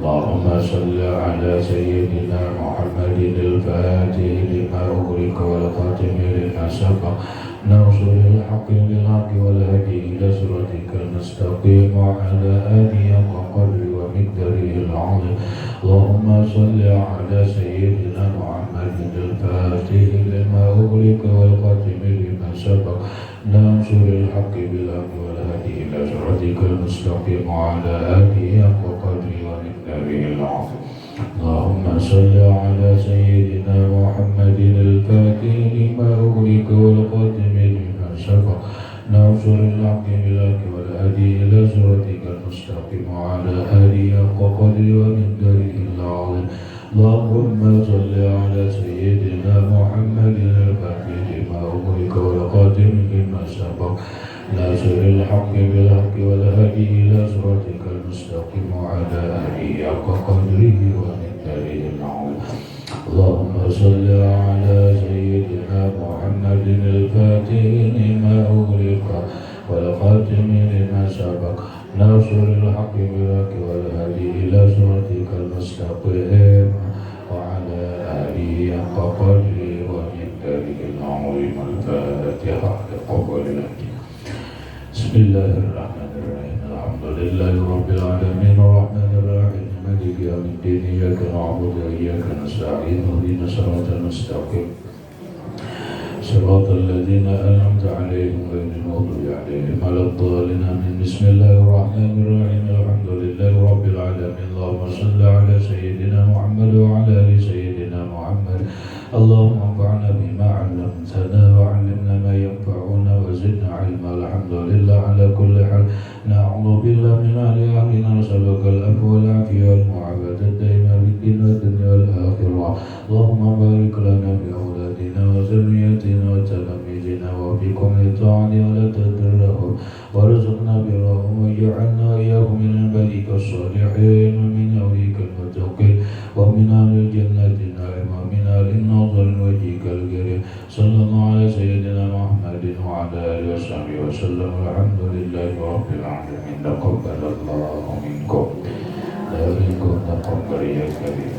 اللهم صل على سيدنا محمد الفاتح لما أغلق والخاتم لما سبق ناصر الحق بالحق والهادي إلى صراطك المستقيم وعلى آله حق قدره ومقداره العظيم. اللهم صل على سيدنا محمد الفاتح لما أغلق والخاتم لما سبق ناصر الحق بالحق والهادي إلى صراطك المستقيم وعلى آله حق قدره ومقداره العظيم. اللهم صل على سيدنا محمد الفاتح لما أغلق والخاتم لما سبق ناصر الحق بالحق والهادي إلى صراطك المستقيم وعلى آله حق قدره ومقداره العظيم. اللهم صل على سيدنا محمد الفاتح لما أغلق والخاتم لما سبق ناصر الحق بالحق والهادي إلى صراطك المستقيم وعلى آله حق قدره ومقداره العظيم. اللهم صل على سيدنا محمد الفاتح لما أغلق والخاتم لما سبق ناصر الحق بالحق والهادي إلى صراطك المستقيم وعلى آله حق قدره ومقداره العظيم. الفاتحة لقول الله. بسم الله الرحمن الرحيم. الحمد لله رب العالمين الرحمن الرحيم مالك يوم الدين إياك نعبد وإياك نستعين اهدنا الصراط المستقيم صراط الذين أنعمت عليهم غير المغضوب عليهم ولا الضالين آمين. بسم الله الرحمن الرحيم. الحمد لله رب العالمين. اللهم صل على سيدنا محمد وعلى آل سيدنا محمد. اللهم انفعنا بما علمتنا وعلمنا ما ينفعنا وزدنا علما. الحمد لله على كل حال. نعوذ بالله من أهلنا نسألك العفو والعافية والمعافاة الدائمة في الدين والدنيا والآخرة. اللهم بارك لنا في أولادنا وذرياتنا وتلاميذنا وفيكم للطاعة ولا تضرهم وارزقنا برهم واجعلنا وإياهم من عبادك الصالحين ومن أوليك المتقين ومن أهل الجنة النعيم ومن أهل النظر وجهك الكريم. صلى الله على سيدنا محمد وعلى آله وصحبه وسلم. الحمد لله رب العالمين. تقبل الله منكم ومنكم تقبل يا كريم.